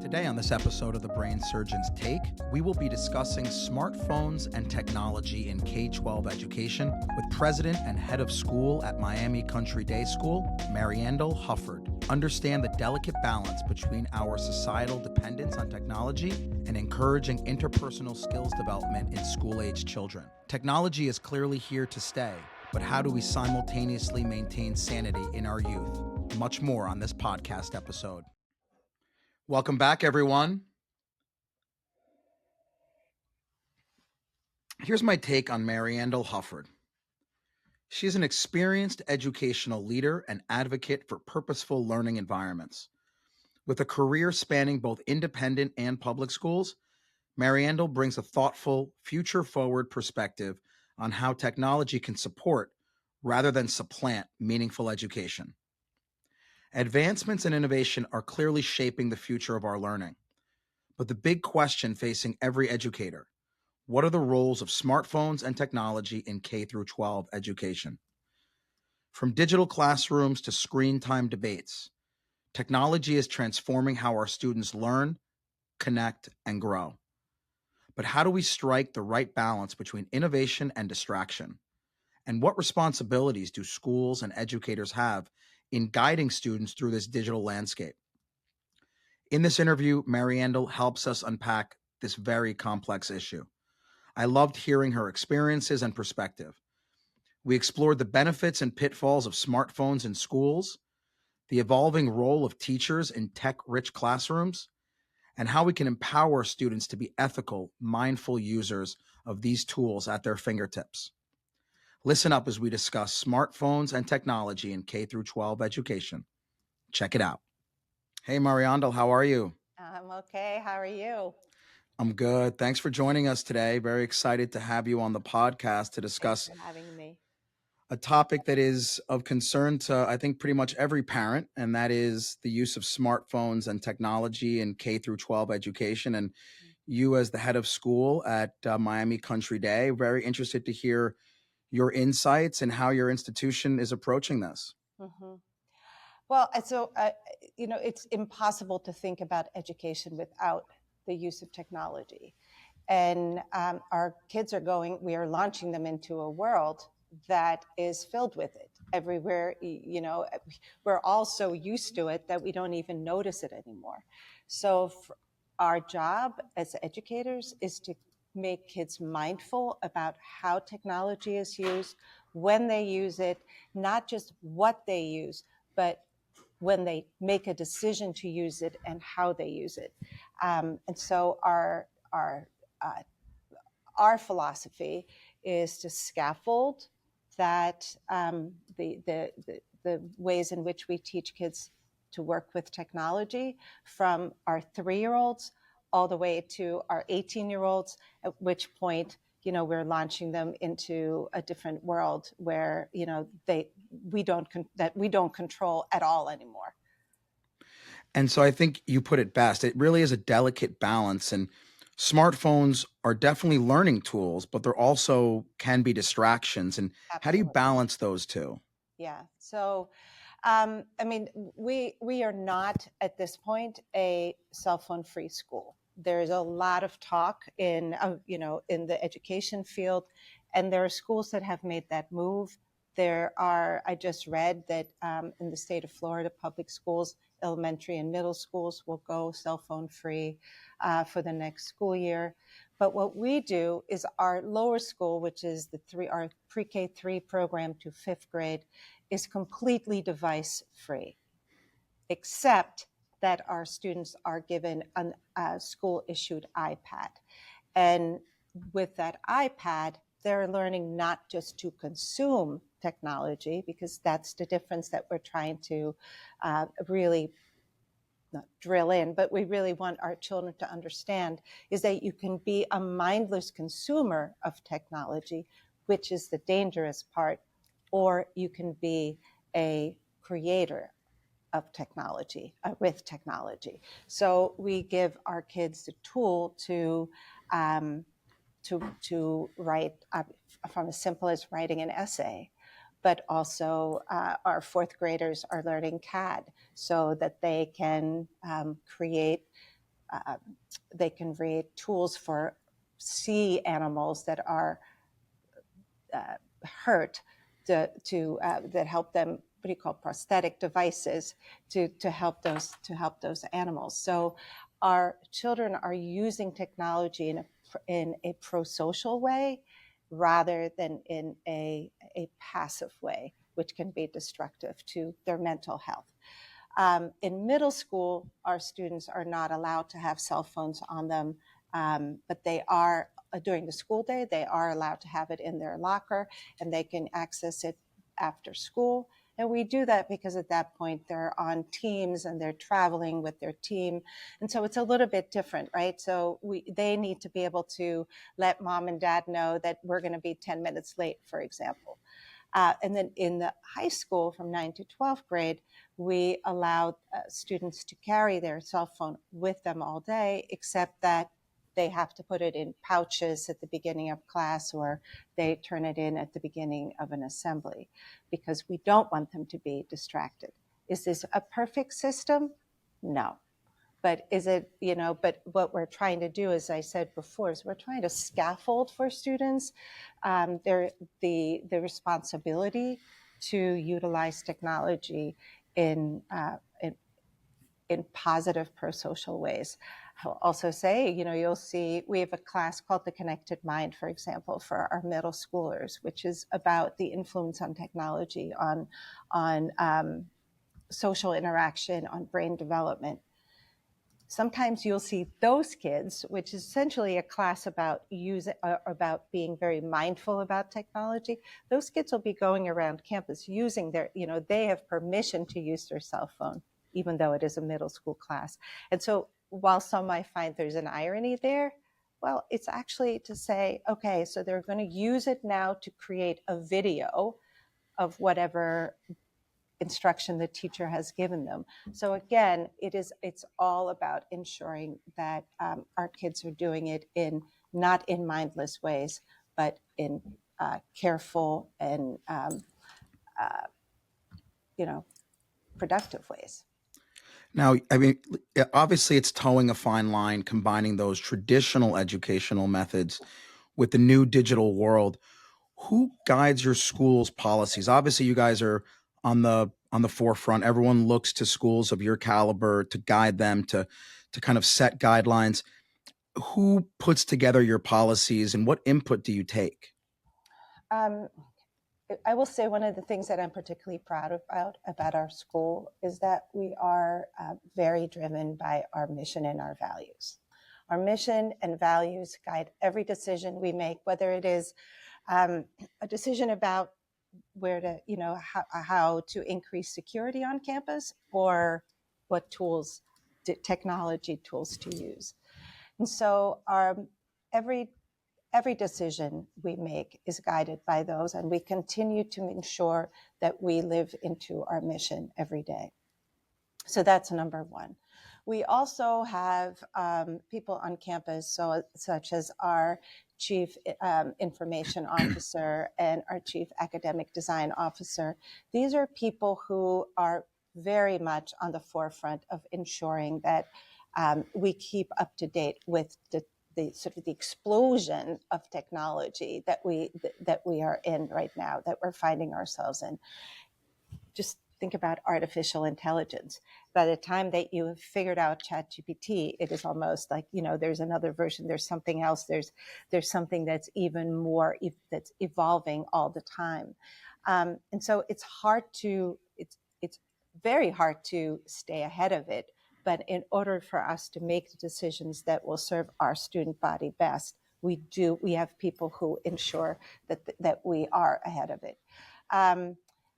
Today on this episode of the Brain Surgeon's Take, we will be discussing smartphones and technology in K-12 education with President and Head of School at Miami Country Day School, Mariandl Hufford. Understand the delicate balance between our societal dependence on technology and encouraging interpersonal skills development in school-age children. Technology is clearly here to stay, but how do we simultaneously maintain sanity in our youth? Much more on this podcast episode. Welcome back, everyone. Here's my take on Mariandl Hufford. She is an experienced educational leader and advocate for purposeful learning environments. With a career spanning both independent and public schools, Mariandl brings a thoughtful, future-forward perspective on how technology can support, rather than supplant, meaningful education. Advancements in innovation are clearly shaping the future of our learning. But the big question facing every educator: what are the roles of smartphones and technology in K-12 education? From digital classrooms to screen time debates, technology is transforming how our students learn, connect, and grow. But how do we strike the right balance between innovation and distraction? And what responsibilities do schools and educators have in guiding students through this digital landscape? In this interview, Mariandl helps us unpack this very complex issue. I loved hearing her experiences and perspective. We explored the benefits and pitfalls of smartphones in schools, the evolving role of teachers in tech-rich classrooms, and how we can empower students to be ethical, mindful users of these tools at their fingertips. Listen up as we discuss smartphones and technology in K-12 education. Check it out. Hey, Mariandl, how are you? I'm okay. How are you? I'm good. Thanks for joining us today. Very excited to have you on the podcast to discuss Thanks for having me. a topic that is of concern to, I think, pretty much every parent, and that is the use of smartphones and technology in K-12 education. And you, as the head of school at Miami Country Day, very interested to hear your insights and how your institution is approaching this. Mm-hmm. Well, it's impossible to think about education without the use of technology. And our kids we are launching them into a world that is filled with it everywhere. We're all so used to it that we don't even notice it anymore. So our job as educators is to make kids mindful about how technology is used, when they use it, not just what they use, but when they make a decision to use it and how they use it. And so our philosophy is to scaffold that the ways in which we teach kids to work with technology, from our 3-year-olds all the way to our 18-year-olds, at which point we're launching them into a different world where we don't control at all anymore. And so I think you put it best. It really is a delicate balance, and smartphones are definitely learning tools, but they're also can be distractions. And Absolutely. How do you balance those two? Yeah. So, we are not at this point a cell phone free school. There's a lot of talk in the education field, and there are schools that have made that move. I just read that in the state of Florida, public schools, elementary and middle schools will go cell phone free for the next school year. But what we do is our lower school, which is our pre-K 3 program to 5th grade, is completely device free, except that our students are given a school issued iPad. And with that iPad, they're learning not just to consume technology, because that's the difference that we're trying to really not drill in, but we really want our children to understand, is that you can be a mindless consumer of technology, which is the dangerous part, or you can be a creator of technology, with technology. So we give our kids the tool to write, from as simple as writing an essay, but also our 4th graders are learning CAD so that they can create they can read tools for sea animals that are hurt that help them, what do you call, prosthetic devices to help those animals. So our children are using technology in a pro-social way rather than in a passive way, which can be destructive to their mental health. In middle school, our students are not allowed to have cell phones on them, but they are, during the school day, they are allowed to have it in their locker, and they can access it after school. And we do that because at that point they're on teams and they're traveling with their team. And so it's a little bit different, right? So they need to be able to let mom and dad know that we're going to be 10 minutes late, for example. And then in the high school, from 9th to 12th grade, we allowed students to carry their cell phone with them all day, except that they have to put it in pouches at the beginning of class, or they turn it in at the beginning of an assembly, because we don't want them to be distracted. Is this a perfect system? No. But is it, but what we're trying to do, as I said before, is we're trying to scaffold for students the responsibility to utilize technology in positive pro-social ways. I'll also say, you'll see we have a class called The Connected Mind, for example, for our middle schoolers, which is about the influence on technology, on social interaction, on brain development. Sometimes you'll see those kids, which is essentially a class about being very mindful about technology. Those kids will be going around campus using they have permission to use their cell phone, even though it is a middle school class. And so while some might find there's an irony there, well, it's actually to say, okay, so they're going to use it now to create a video of whatever instruction the teacher has given them. So again, it's all about ensuring that our kids are doing it not in mindless ways, but in careful and productive ways. Now, I mean, obviously, it's towing a fine line combining those traditional educational methods with the new digital world. Who guides your school's policies? Obviously, you guys are on the forefront. Everyone looks to schools of your caliber to guide them to kind of set guidelines. Who puts together your policies, and what input do you take? Um, I will say one of the things that I'm particularly proud about our school is that we are very driven by our mission and our values. Our mission and values guide every decision we make, whether it is a decision about where to, how to increase security on campus, or what technology tools to use. And so every decision we make is guided by those, and we continue to ensure that we live into our mission every day. So that's number one. We also have people on campus, such as our chief information officer and our chief academic design officer. These are people who are very much on the forefront of ensuring that we keep up to date with the sort of the explosion of technology that we are in right now, that we're finding ourselves in. Just think about artificial intelligence. By the time that you have figured out ChatGPT, it is almost like, there's another version, there's something else, there's something that's even more, that's evolving all the time. And so it's very hard to stay ahead of it. But in order for us to make the decisions that will serve our student body best, we have people who ensure that we are ahead of it.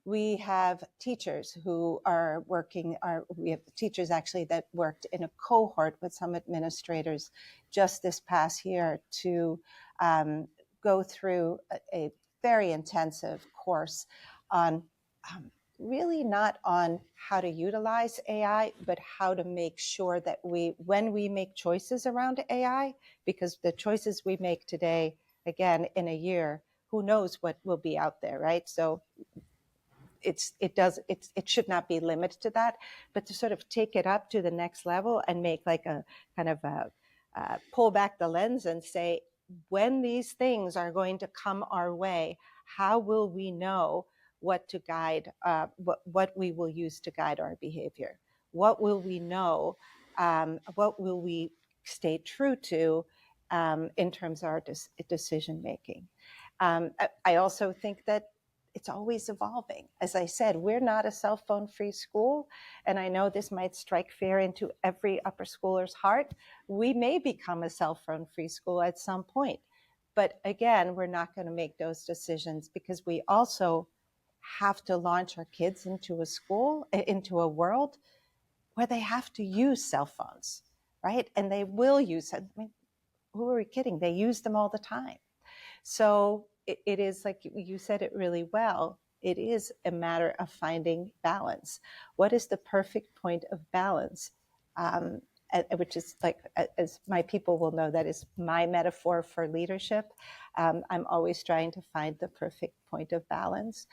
We have teachers who are working, we have teachers actually that worked in a cohort with some administrators just this past year to go through a very intensive course on really not on how to utilize AI, but how to make sure that when we make choices around AI, because the choices we make today, again, in a year, who knows what will be out there, right? So it should not be limited to that, but to sort of take it up to the next level and make like a kind of pull back the lens and say, when these things are going to come our way, how will we know what to guide, what we will use to guide our behavior? What will we know? What will we stay true to in terms of our decision making? I also think that it's always evolving. As I said, we're not a cell phone free school. And I know this might strike fear into every upper schooler's heart. We may become a cell phone free school at some point. But again, we're not going to make those decisions because we also have to launch our kids into a school, into a world where they have to use cell phones, right? And they will use it. I mean, who are we kidding? They use them all the time. So it is, like you said it really well, it is a matter of finding balance. What is the perfect point of balance? Which is, like, as my people will know, that is my metaphor for leadership. I'm always trying to find the perfect point of balance.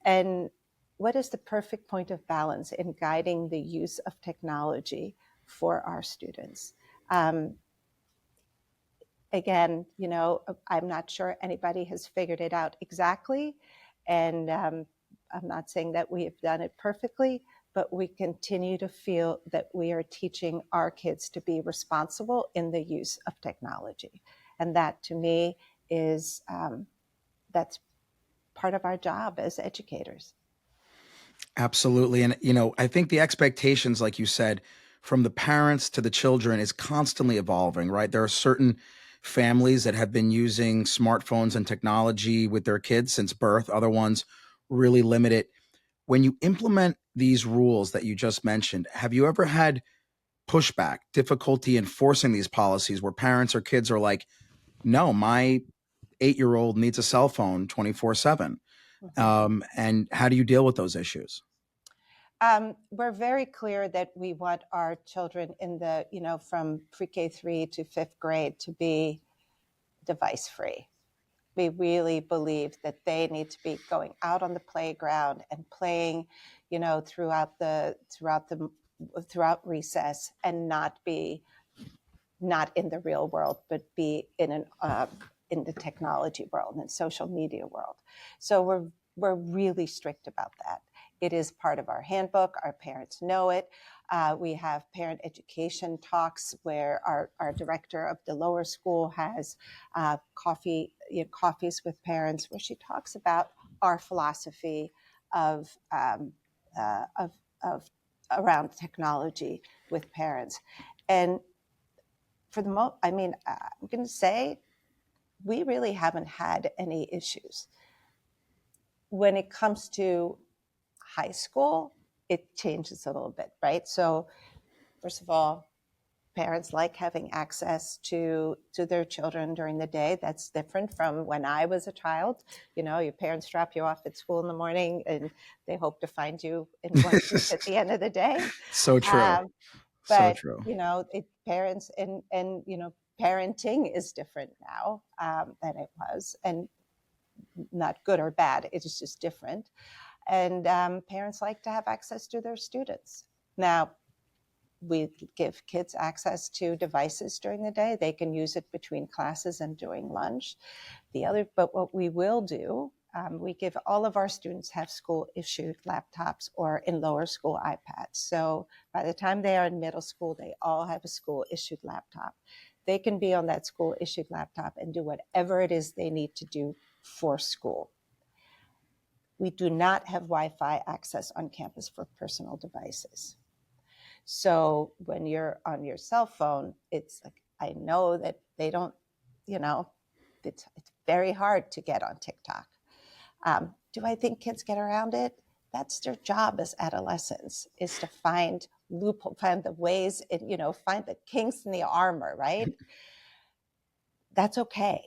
And what is the perfect point of balance in guiding the use of technology for our students? Again, I'm not sure anybody has figured it out exactly. And I'm not saying that we have done it perfectly, but we continue to feel that we are teaching our kids to be responsible in the use of technology. And that, to me, is that's part of our job as educators. Absolutely. And, I think the expectations, like you said, from the parents to the children is constantly evolving, right? There are certain families that have been using smartphones and technology with their kids since birth. Other ones really limit it. When you implement these rules that you just mentioned, have you ever had pushback, difficulty enforcing these policies where parents or kids are like, no, my 8-year-old needs a cell phone 24/7? Mm-hmm. And how do you deal with those issues? We're very clear that we want our children in the, from pre-K 3 to 5th grade to be device free. We really believe that they need to be going out on the playground and playing, throughout recess, and not in the real world, but be in the technology world and social media world. So we're really strict about that. It is part of our handbook. Our parents know it. We have parent education talks where our director of the lower school has coffees with parents, where she talks about our philosophy of around technology with parents. And for the most, I'm going to say, we really haven't had any issues. When it comes to high school, it changes a little bit, right? So first of all, parents like having access to their children during the day. That's different from when I was a child. Your parents drop you off at school in the morning and they hope to find you in one piece at the end of the day. So true. So But true. parents and parenting is different now than it was, and not good or bad. It is just different. And parents like to have access to their students. Now, we give kids access to devices during the day. They can use it between classes and during lunch. But what we will do, we give all of our students have school issued laptops, or in lower school iPads. So by the time they are in middle school, they all have a school issued laptop. They can be on that school issued laptop and do whatever it is they need to do for school. We do not have Wi-Fi access on campus for personal devices. So when you're on your cell phone, it's like, I know that they don't, it's very hard to get on TikTok. Do I think kids get around it? That's their job as adolescents, is to find the ways, find the kinks in the armor, right? That's okay.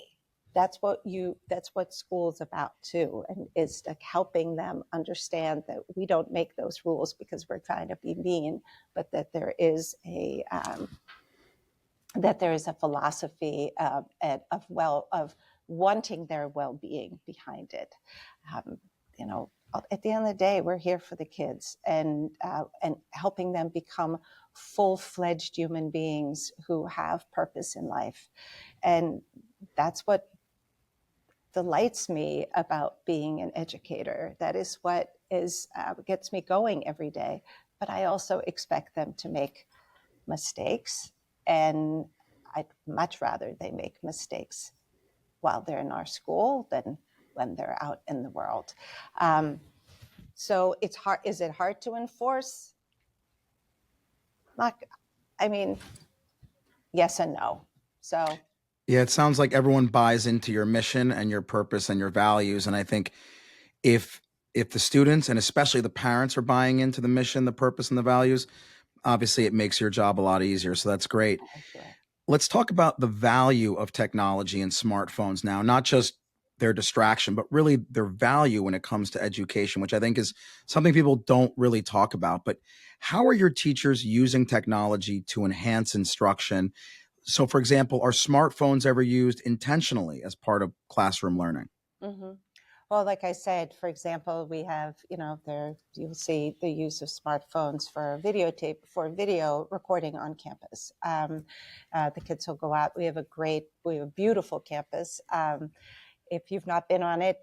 That's what school is about too, and is like helping them understand that we don't make those rules because we're trying to be mean, but that there is a philosophy of wanting their well-being behind it. at the end of the day, we're here for the kids and helping them become full-fledged human beings who have purpose in life. And that's what delights me about being an educator. That is what gets me going every day. But I also expect them to make mistakes, and I'd much rather they make mistakes while they're in our school than when they're out in the world. So it's hard. Is it hard to enforce? Not, I mean, yes and no. So Yeah, it sounds like everyone buys into your mission and your purpose and your values. And I think if the students and especially the parents are buying into the mission, the purpose, and the values, obviously it makes your job a lot easier. So that's great. sure. Let's talk about the value of technology and smartphones now, not just their distraction, but really their value when it comes to education, which I think is something people don't really talk about. But how are your teachers using technology to enhance instruction? So, for example, are smartphones ever used intentionally as part of classroom learning? Mm-hmm. Well, like I said, for example, we have, there you'll see the use of smartphones for video recording on campus. The kids will go out. We have a beautiful campus. If you've not been on it,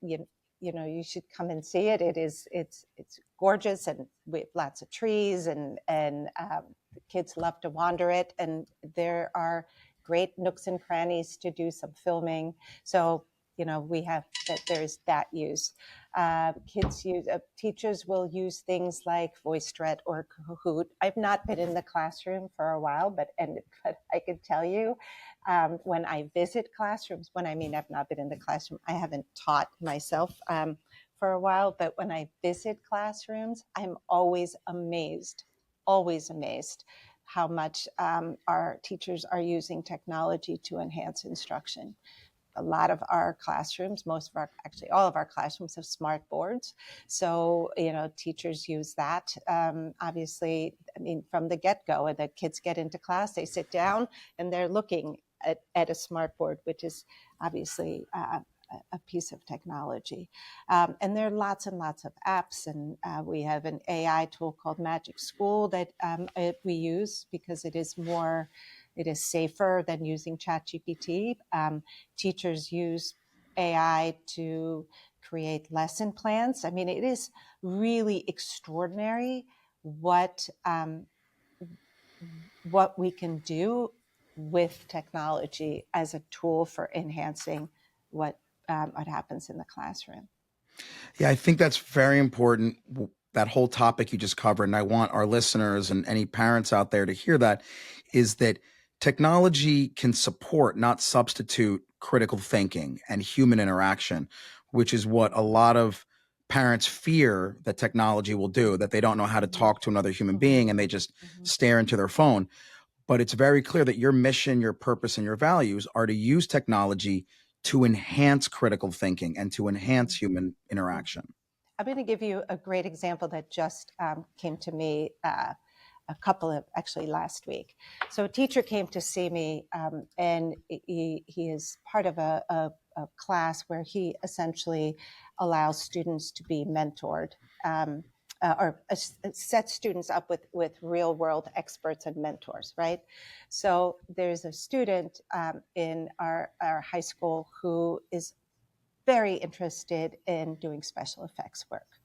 you should come and see it. It's gorgeous, and we have lots of trees, and the kids love to wander it, and there are great nooks and crannies to do some filming. So we have that. There's that use. Teachers will use things like VoiceThread or Kahoot. I've not been in the classroom for a while, but I can tell you, when I visit classrooms, I've not been in the classroom, I haven't taught myself for a while, but when I visit classrooms, I'm always amazed how much our teachers are using technology to enhance instruction. A lot of our classrooms, actually all of our classrooms have smart boards. So, teachers use that. Obviously, from the get-go, when the kids get into class, they sit down and they're looking at a smart board, which is obviously a piece of technology. And there are lots and lots of apps. And we have an AI tool called Magic School that we use because it is safer than using ChatGPT. Teachers use AI to create lesson plans. It is really extraordinary what we can do with technology as a tool for enhancing what happens in the classroom. Yeah, I think that's very important. That whole topic you just covered, and I want our listeners and any parents out there to hear that, is that technology can support, not substitute, critical thinking and human interaction, which is what a lot of parents fear that technology will do, that they don't know how to talk to another human being and they just stare into their phone. But it's very clear that your mission, your purpose, and your values are to use technology to enhance critical thinking and to enhance human interaction. I'm going to give you a great example that just came to me actually last week. So a teacher came to see me, and he is part of a class where he essentially allows students to be mentored. Or set students up with real world experts and mentors, right? So there's a student in our high school who is very interested in doing special effects work,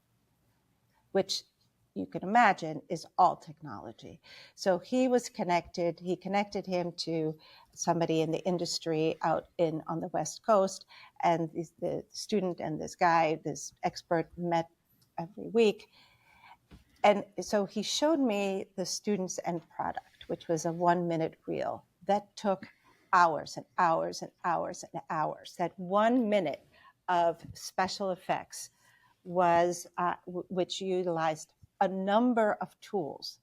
which you can imagine is all technology. So he connected him to somebody in the industry out on the West Coast, and the student and this expert met every week. And so he showed me the student's end product, which was a 1-minute reel that took hours and hours and hours and hours. That 1 minute of special effects was which utilized a number of tools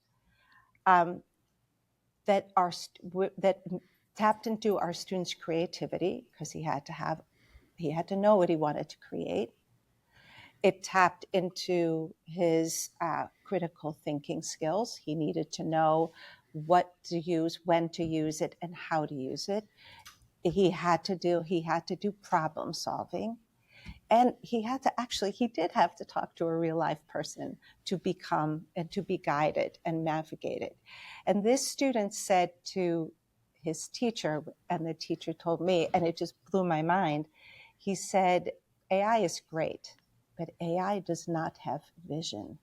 that tapped into our students' creativity, because he had to know what he wanted to create. It tapped into his critical thinking skills. He needed to know what to use, when to use it, and how to use it. He had to do problem solving. And he did have to talk to a real life person to become and to be guided and navigated. And this student said to his teacher, and the teacher told me, and it just blew my mind. He said, AI is great, but AI does not have vision.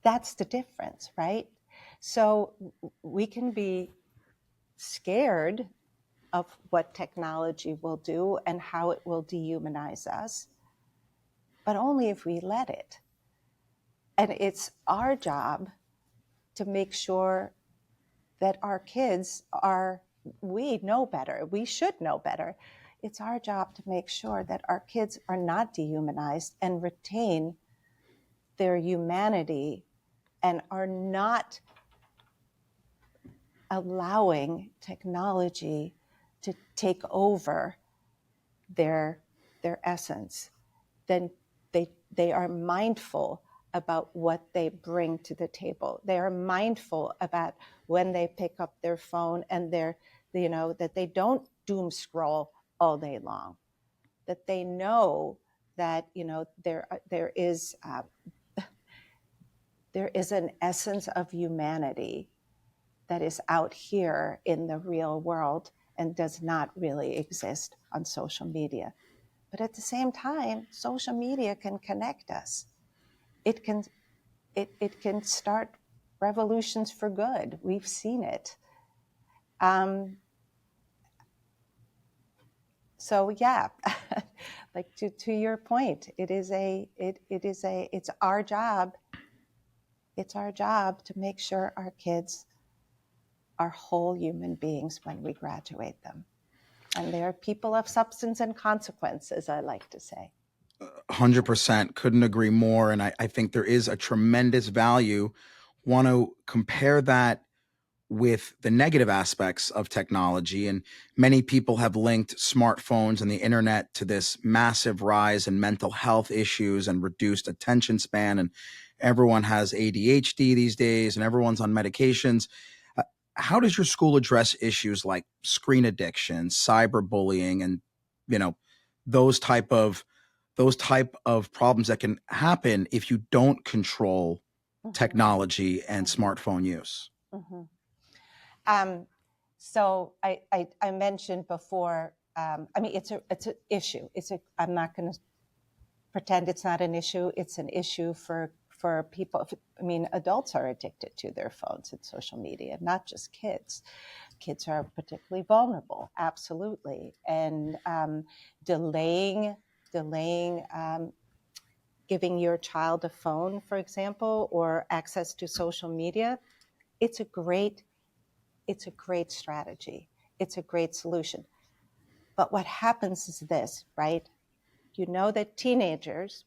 That's the difference, right? So we can be scared of what technology will do and how it will dehumanize us, but only if we let it. And it's our job to make sure that our kids we know better. We should know better. It's our job to make sure that our kids are not dehumanized and retain their humanity and are not allowing technology to take over their essence. Then they are mindful about what they bring to the table. They are mindful about when they pick up their phone and that they don't doom scroll all day long, that they know that there is an essence of humanity that is out here in the real world and does not really exist on social media. But at the same time, social media can connect us. It can start revolutions for good. We've seen it. So yeah, like to your point, it's our job. It's our job to make sure our kids are whole human beings when we graduate them. And they are people of substance and consequence, as I like to say. 100%. Couldn't agree more. And I think there is a tremendous value. Want to compare that with the negative aspects of technology. And many people have linked smartphones and the internet to this massive rise in mental health issues and reduced attention span. And everyone has ADHD these days and everyone's on medications. Uh, How does your school address issues like screen addiction, cyberbullying, and, you know, those type of problems that can happen if you don't control technology and smartphone use? Mm-hmm. So I mentioned before. It's an issue. I'm not going to pretend it's not an issue. It's an issue for people. Adults are addicted to their phones and social media, not just kids. Kids are particularly vulnerable, absolutely, and delaying giving your child a phone, for example, or access to social media. It's a great strategy. It's a great solution. But what happens is this, right? We know that teenagers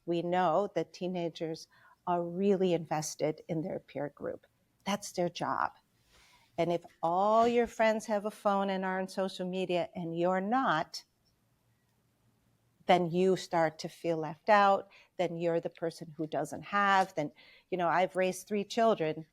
are really invested in their peer group. That's their job. And if all your friends have a phone and are on social media and you're not, then you start to feel left out. Then you're the person who doesn't have. Then, I've raised 3 children.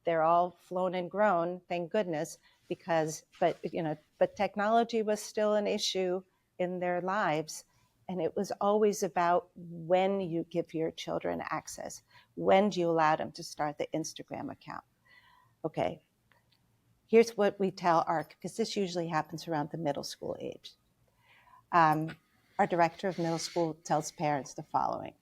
They're all flown and grown, thank goodness, but technology was still an issue in their lives. And it was always about when you give your children access. When do you allow them to start the Instagram account? Okay, here's what we tell because this usually happens around the middle school age. Our director of middle school tells parents the following: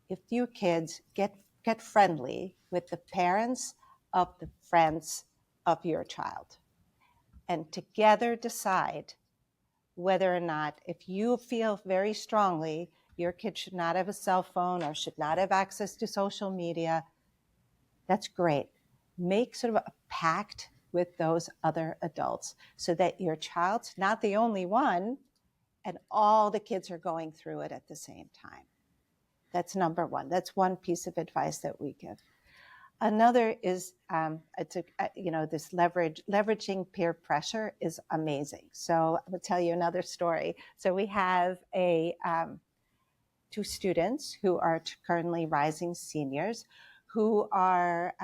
if you kids get friendly with the parents of the friends of your child, and together decide whether or not, if you feel very strongly your kid should not have a cell phone or should not have access to social media, that's great. Make sort of a pact with those other adults so that your child's not the only one and all the kids are going through it at the same time. That's number one. That's one piece of advice that we give. Another is, this leveraging peer pressure is amazing. So I'm going to tell you another story. So we have 2 students who are currently rising seniors who are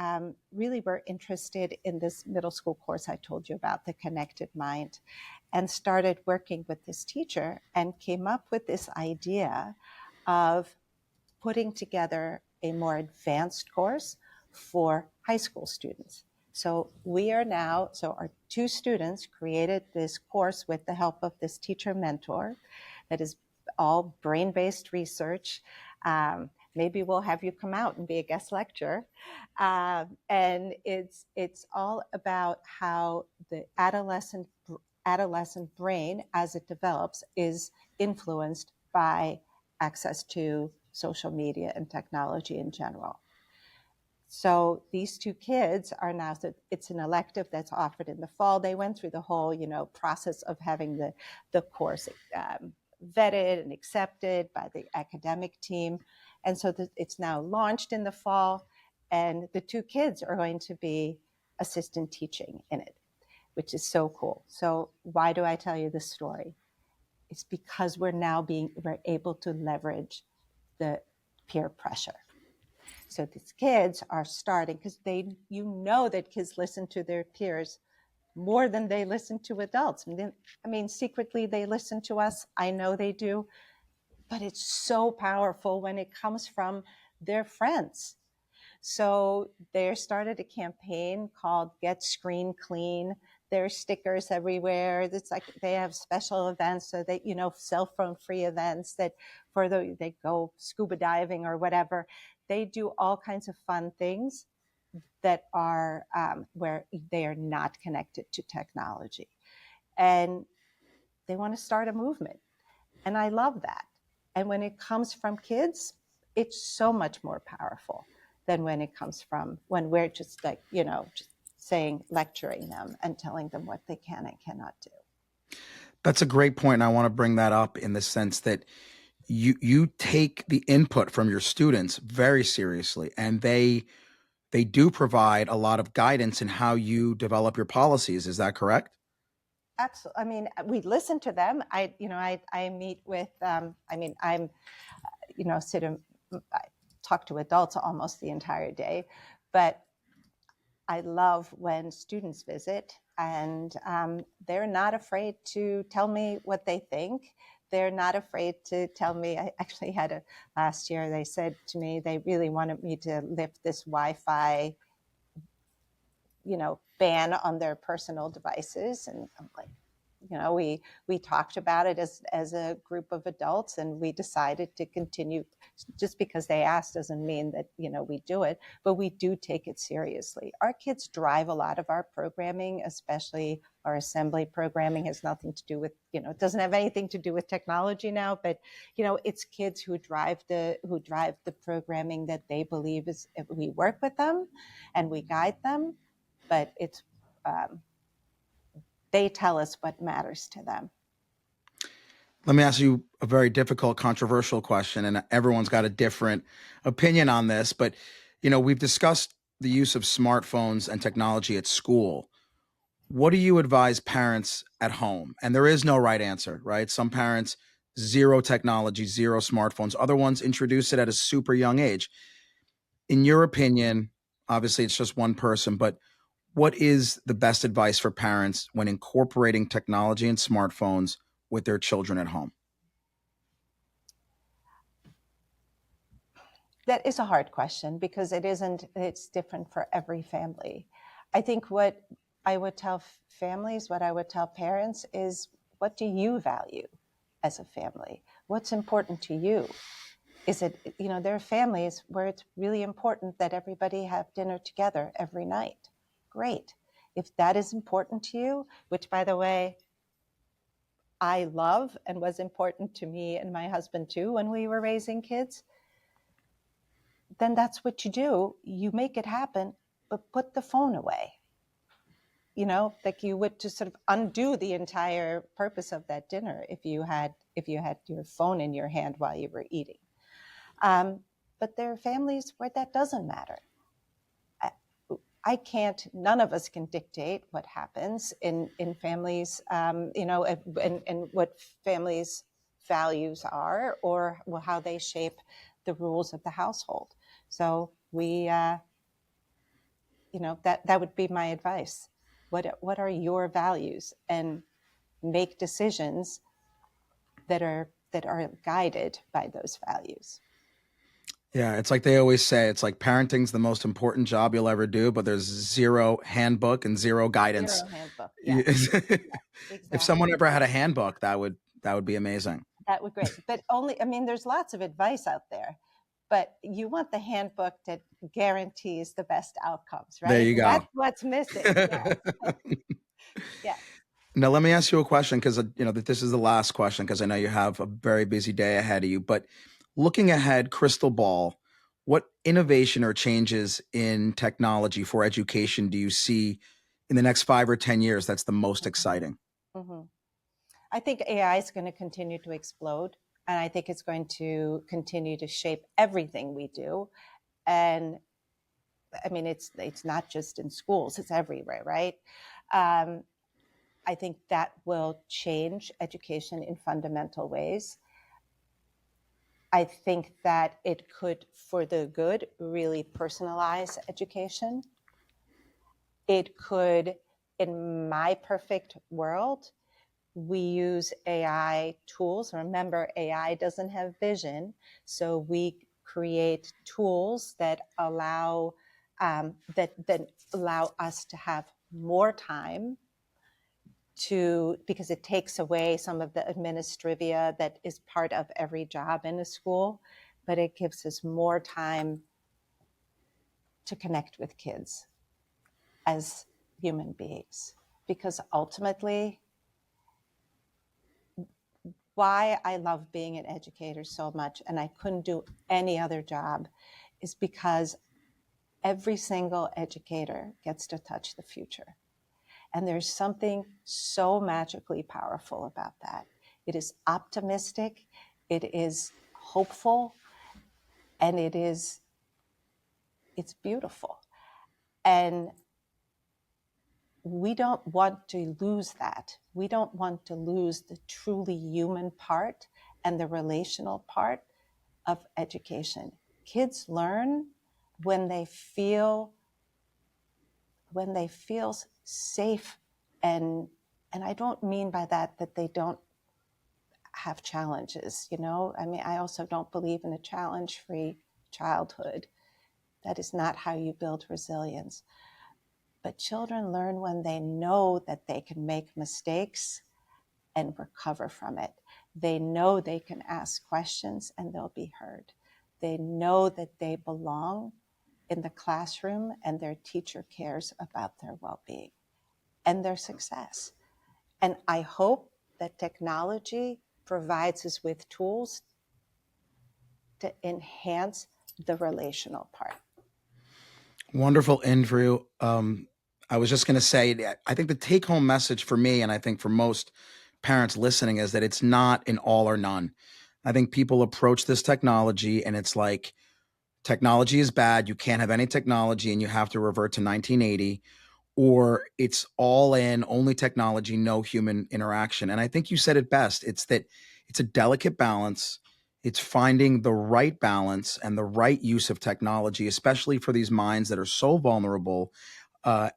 really were interested in this middle school course I told you about, the connected mind, and started working with this teacher and came up with this idea of putting together a more advanced course for high school students. So our two students created this course with the help of this teacher mentor that is all brain-based research. Maybe we'll have you come out and be a guest lecturer. And it's all about how the adolescent brain, as it develops, is influenced by access to social media and technology in general. So these two kids are now, so it's an elective that's offered in the fall. They went through the whole, process of having the course vetted and accepted by the academic team. And so it's now launched in the fall, and the two kids are going to be assistant teaching in it, which is so cool. So why do I tell you this story? It's because we're able to leverage the peer pressure. So these kids are starting, because that kids listen to their peers more than they listen to adults. I mean, secretly they listen to us. I know they do, but it's so powerful when it comes from their friends. So they started a campaign called Get Screen Clean. There are stickers everywhere. It's like they have special events, so that, cell phone free events that they go scuba diving or whatever. They do all kinds of fun things that are where they are not connected to technology. And they want to start a movement. And I love that. And when it comes from kids, it's so much more powerful than when it comes from when we're just just lecturing them and telling them what they can and cannot do. That's a great point, and I want to bring that up in the sense that you take the input from your students very seriously, and they do provide a lot of guidance in how you develop your policies. Is that correct? Absolutely. I mean, we listen to them. I meet with. I'm, I talk to adults almost the entire day, but I love when students visit, and they're not afraid to tell me what they think. They're not afraid to tell me. I actually had last year, they said to me they really wanted me to lift this Wi-Fi, ban on their personal devices. And I'm like, we talked about it as a group of adults, and we decided to continue. Just because they asked doesn't mean that we do it, but we do take it seriously. Our kids drive a lot of our programming, especially our assembly programming. Has nothing to do with it doesn't have anything to do with technology now, but it's kids who drive the programming that they believe is. We work with them and we guide them, but it's they tell us what matters to them. Let me ask you a very difficult, controversial question, and everyone's got a different opinion on this. But, we've discussed the use of smartphones and technology at school. What do you advise parents at home? And there is no right answer, right? Some parents, zero technology, zero smartphones. Other ones introduce it at a super young age. In your opinion, obviously it's just one person, but what is the best advice for parents when incorporating technology and smartphones with their children at home? That is a hard question, because it's different for every family. I think what I would tell families, what I would tell parents is, what do you value as a family? What's important to you? Is it, there are families where it's really important that everybody have dinner together every night. Great. If that is important to you, which, by the way, I love and was important to me and my husband too when we were raising kids, then that's what you do. You make it happen, but put the phone away. Like you would, to sort of undo the entire purpose of that dinner if you had your phone in your hand while you were eating. But there are families where that doesn't matter. None of us can dictate what happens in families, and what families' values are, or how they shape the rules of the household. So we, that would be my advice. What are your values? And make decisions that are guided by those values. Yeah, it's like they always say, it's like parenting's the most important job you'll ever do, but there's zero handbook and zero guidance. Zero handbook. Yes, If exactly. someone ever had a handbook, that would be amazing. That would be great. But there's lots of advice out there, but you want the handbook that guarantees the best outcomes, right? There you go. That's what's missing. Yes. Yes. Now, let me ask you a question, because that this is the last question, because I know you have a very busy day ahead of you. But looking ahead, crystal ball, what innovation or changes in technology for education do you see in the next 5 or 10 years that's the most exciting? Mm-hmm. I think AI is going to continue to explode, and I think it's going to continue to shape everything we do. And it's not just in schools; it's everywhere, right? I think that will change education in fundamental ways. I think that it could, for the good, really personalize education. It could, in my perfect world, we use AI tools. Remember, AI doesn't have vision, so we create tools that allow allow us to have more time because it takes away some of the administrivia that is part of every job in a school, but it gives us more time to connect with kids as human beings. Because ultimately, why I love being an educator so much, and I couldn't do any other job, is because every single educator gets to touch the future. And there's something so magically powerful about that. It is optimistic, it is hopeful, and it's beautiful. And we don't want to lose that. We don't want to lose the truly human part and the relational part of education. Kids learn when they feel safe, and I don't mean by that they don't have challenges. I also don't believe in a challenge-free childhood. That is not how you build resilience. But children learn when they know that they can make mistakes and recover from it. They know they can ask questions and they'll be heard. They know that they belong in the classroom and their teacher cares about their well-being and their success. And I hope that technology provides us with tools to enhance the relational part. Wonderful interview. I was just going to say, I think the take-home message for me, and I think for most parents listening, is that it's not an all or none. I think people approach this technology and it's like, technology is bad, you can't have any technology and you have to revert to 1980, or it's all in, only technology, no human interaction. And I think you said it best. It's a delicate balance. It's finding the right balance and the right use of technology, especially for these minds that are so vulnerable,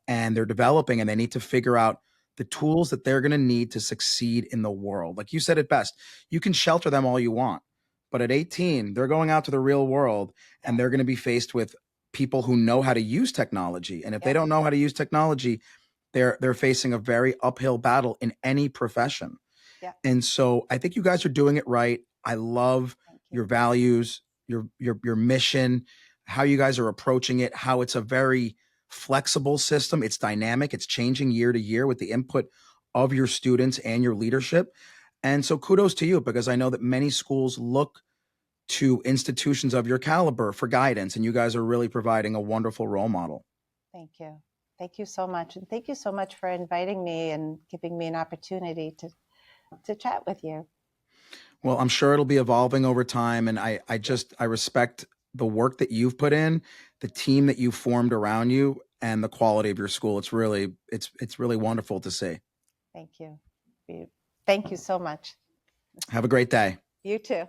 and they're developing, and they need to figure out the tools that they're going to need to succeed in the world. Like you said it best, you can shelter them all you want, but at 18, they're going out to the real world and they're going to be faced with people who know how to use technology. And if they don't know how to use technology, they're facing a very uphill battle in any profession. Yeah. And so I think you guys are doing it right. I love your values, your mission, how you guys are approaching it, how it's a very flexible system. It's dynamic. It's changing year to year with the input of your students and your leadership. And so kudos to you, because I know that many schools look to institutions of your caliber for guidance, and you guys are really providing a wonderful role model. Thank you. Thank you so much. And thank you so much for inviting me and giving me an opportunity to chat with you. Well, I'm sure it'll be evolving over time. And I respect the work that you've put in, the team that you've formed around you, and the quality of your school. It's really wonderful to see. Thank you. Thank you so much. Have a great day. You too.